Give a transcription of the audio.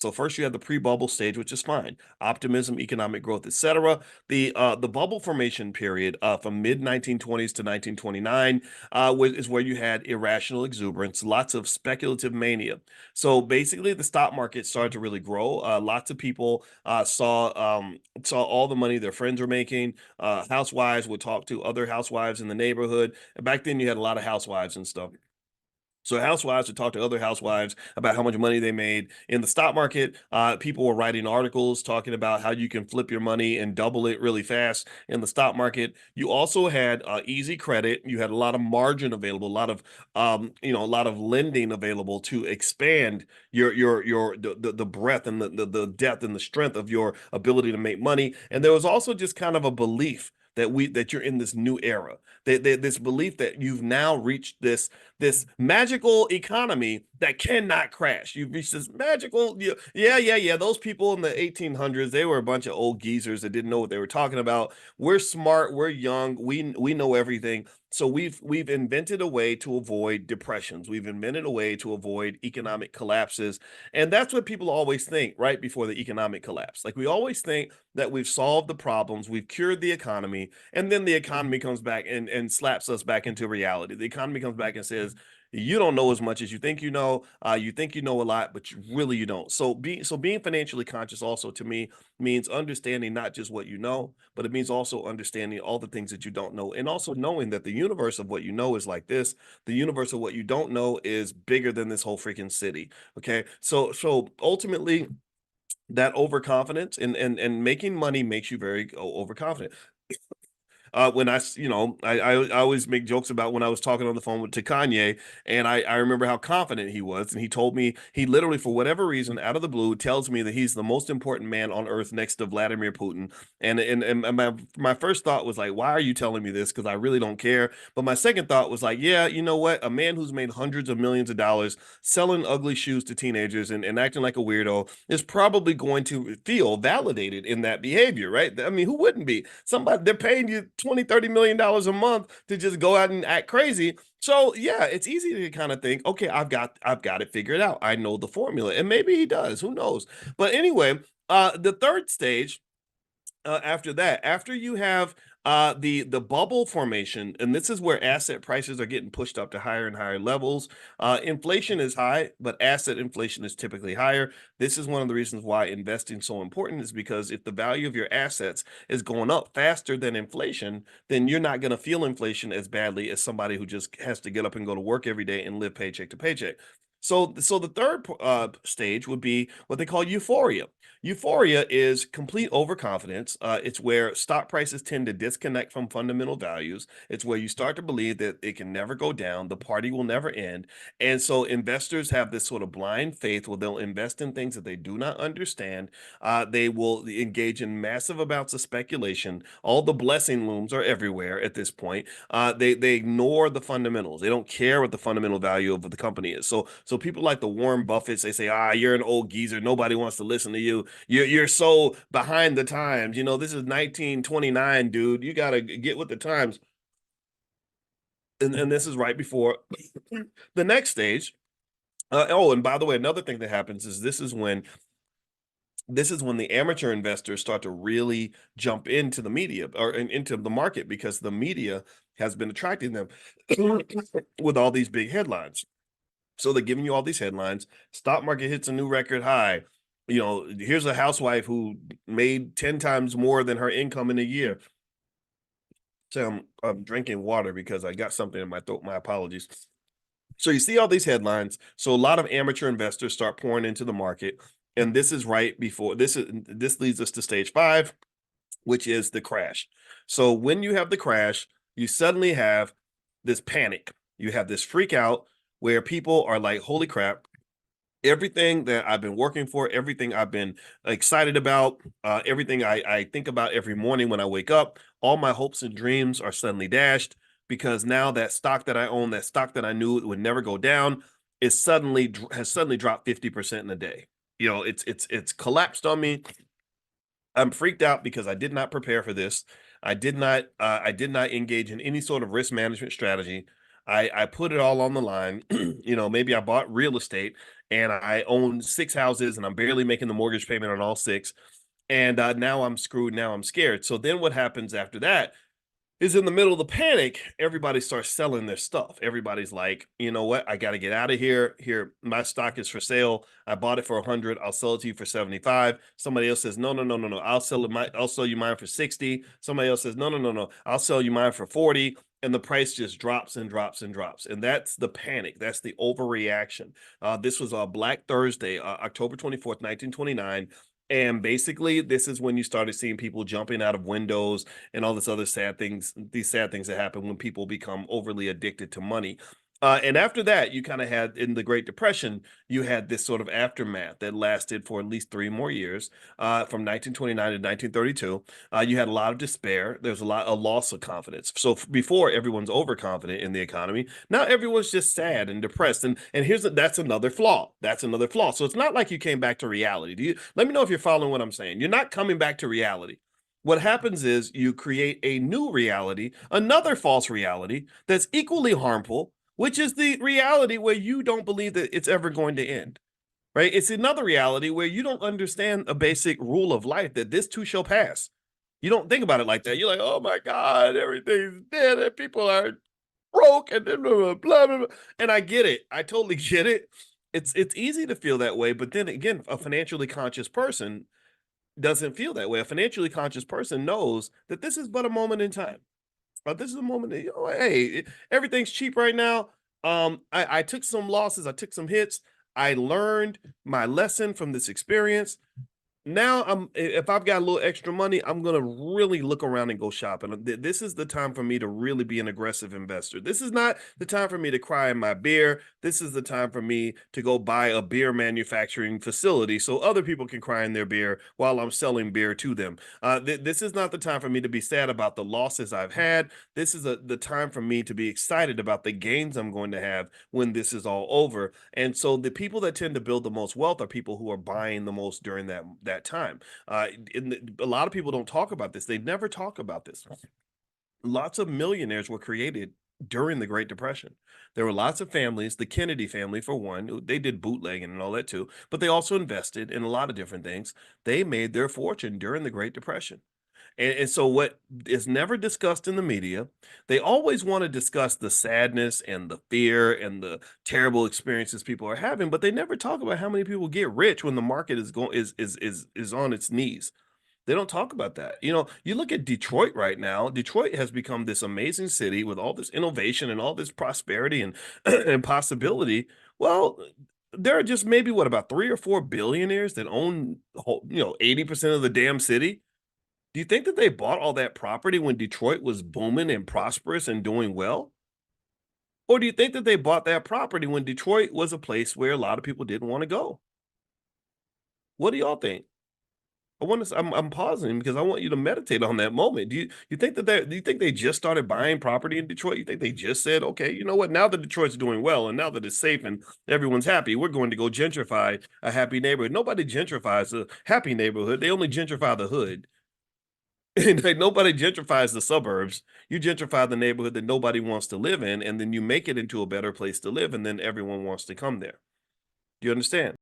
So first you have the pre-bubble stage, which is fine. Optimism, economic growth, etc. The bubble formation period from mid 1920s to 1929 is where you had irrational exuberance, lots of speculative mania. So basically, the stock market started to really grow. Lots of people saw all the money their friends were making. Housewives would talk to other housewives in the neighborhood. And back then, you had a lot of housewives and stuff. So housewives would talk to other housewives about how much money they made in the stock market. People were writing articles talking about how you can flip your money and double it really fast in the stock market. You also had easy credit. You had a lot of margin available, a lot of a lot of lending available to expand the breadth and the depth and the strength of your ability to make money. And there was also just kind of a belief that you're in this new era. This belief that you've now reached this magical economy that cannot crash. You've reached this magical, yeah. Those people in the 1800s, they were a bunch of old geezers that didn't know what they were talking about. We're smart, we're young, we know everything. So we've invented a way to avoid depressions. We've invented a way to avoid economic collapses. And that's what people always think right before the economic collapse. Like we always think that we've solved the problems, we've cured the economy, and then the economy comes back and slaps us back into reality. The economy comes back and says, you don't know as much as you think you know. You think you know a lot, but you don't. So being financially conscious also to me means understanding not just what you know, but it means also understanding all the things that you don't know, and also knowing that the universe of what you know is like this. The universe of what you don't know is bigger than this whole freaking city. Okay, so ultimately that overconfidence and making money makes you very overconfident. When I always make jokes about when I was talking on the phone to Kanye, and I remember how confident he was, and he told me he literally, for whatever reason, out of the blue, tells me that he's the most important man on earth next to Vladimir Putin. And my first thought was like, why are you telling me this? Because I really don't care. But my second thought was like, yeah, you know what? A man who's made hundreds of millions of dollars selling ugly shoes to teenagers and acting like a weirdo is probably going to feel validated in that behavior, right? I mean, who wouldn't be? Somebody, they're paying you 20-30 million dollars a month to just go out and act crazy. So yeah, it's easy to kind of think, okay, I've got it figured out. I know the formula. And maybe he does, who knows? But anyway, the third stage after that, after you have the bubble formation, and this is where asset prices are getting pushed up to higher and higher levels. Inflation is high, but asset inflation is typically higher. This is one of the reasons why investing is so important, is because if the value of your assets is going up faster than inflation, then you're not going to feel inflation as badly as somebody who just has to get up and go to work every day and live paycheck to paycheck. So the third stage would be what they call euphoria. Euphoria is complete overconfidence. It's where stock prices tend to disconnect from fundamental values. It's where you start to believe that it can never go down, the party will never end. And so investors have this sort of blind faith where they'll invest in things that they do not understand. They will engage in massive amounts of speculation. All the blessing looms are everywhere at this point. They ignore the fundamentals. They don't care what the fundamental value of the company is. So people like the Warren Buffetts, they say, you're an old geezer. Nobody wants to listen to you. You're so behind the times. You know, this is 1929, dude. You got to get with the times. And this is right before the next stage. And by the way, another thing that happens is this is when the amateur investors start to really jump into the media or into the market, because the media has been attracting them with all these big headlines. So they're giving you all these headlines. Stock market hits a new record high. Here's a housewife who made 10 times more than her income in a year. So I'm drinking water because I got something in my throat. My apologies. So you see all these headlines. So a lot of amateur investors start pouring into the market. And this is right before this leads us to stage five, which is the crash. So when you have the crash, you suddenly have this panic. You have this freak out where people are like, holy crap, everything that I've been working for, everything I've been excited about, everything I think about every morning when I wake up, all my hopes and dreams are suddenly dashed, because now that stock that I own, that stock that I knew it would never go down, has suddenly dropped 50% in a day. It's collapsed on me. I'm freaked out because I did not prepare for this. I did not engage in any sort of risk management strategy. I put it all on the line. Maybe I bought real estate and I own 6 houses and I'm barely making the mortgage payment on all six. And now I'm screwed. Now I'm scared. So then what happens after that is in the middle of the panic, everybody starts selling their stuff. Everybody's like, you know what? I got to get out of here. Here, my stock is for sale. I bought it for 100. I'll sell it to you for 75. Somebody else says, no, no, no, no, no. I'll sell you mine for 60. Somebody else says, no, no, no, no. I'll sell you mine for 40. And the price just drops and drops and drops. And that's the panic. That's the overreaction. This was Black Thursday, October 24th, 1929. And basically, this is when you started seeing people jumping out of windows and all this other sad things, these sad things that happen when people become overly addicted to money. And after that, you kind of had in the Great Depression, you had this sort of aftermath that lasted for at least 3 more years, from 1929 to 1932. You had a lot of despair. There's a loss of confidence. So before everyone's overconfident in the economy, now everyone's just sad and depressed. And that's another flaw. That's another flaw. So it's not like you came back to reality. Let me know if you're following what I'm saying. You're not coming back to reality. What happens is you create a new reality, another false reality that's equally harmful, which is the reality where you don't believe that it's ever going to end, right? It's another reality where you don't understand a basic rule of life that this too shall pass. You don't think about it like that. You're like, oh my God, everything's dead and people are broke and blah, blah, blah, blah, blah. And I get it. I totally get it. It's easy to feel that way. But then again, a financially conscious person doesn't feel that way. A financially conscious person knows that this is but a moment in time. This is a moment that, hey, everything's cheap right now. I took some losses, I took some hits. I learned my lesson from this experience. Now if I've got a little extra money, I'm gonna really look around and go shopping. This is the time for me to really be an aggressive investor. This is not the time for me to cry in my beer. This is the time for me to go buy a beer manufacturing facility so other people can cry in their beer while I'm selling beer to them. This is not the time for me to be sad about the losses I've had. This is the time for me to be excited about the gains I'm going to have when this is all over. And so the people that tend to build the most wealth are people who are buying the most during that time. A lot of people don't talk about this. They never talk about this. Lots of millionaires were created during the Great Depression. There were lots of families, the Kennedy family, for one, they did bootlegging and all that too, but they also invested in a lot of different things. They made their fortune during the Great Depression. And so what is never discussed in the media, they always want to discuss the sadness and the fear and the terrible experiences people are having, but they never talk about how many people get rich when the market is going is on its knees. They don't talk about that. You look at Detroit right now. Detroit has become this amazing city with all this innovation and all this prosperity and and possibility. Well, there are just maybe what about 3 or 4 billionaires that own 80% of the damn city. Do you think that they bought all that property when Detroit was booming and prosperous and doing well? Or do you think that they bought that property when Detroit was a place where a lot of people didn't want to go? What do y'all think? I'm pausing because I want you to meditate on that moment. Do you think that do you think they just started buying property in Detroit? You think they just said, okay, you know what? Now that Detroit's doing well and now that it's safe and everyone's happy, we're going to go gentrify a happy neighborhood. Nobody gentrifies a happy neighborhood. They only gentrify the hood. And like nobody gentrifies the suburbs. You gentrify the neighborhood that nobody wants to live in, and then you make it into a better place to live, and then everyone wants to come there. Do you understand?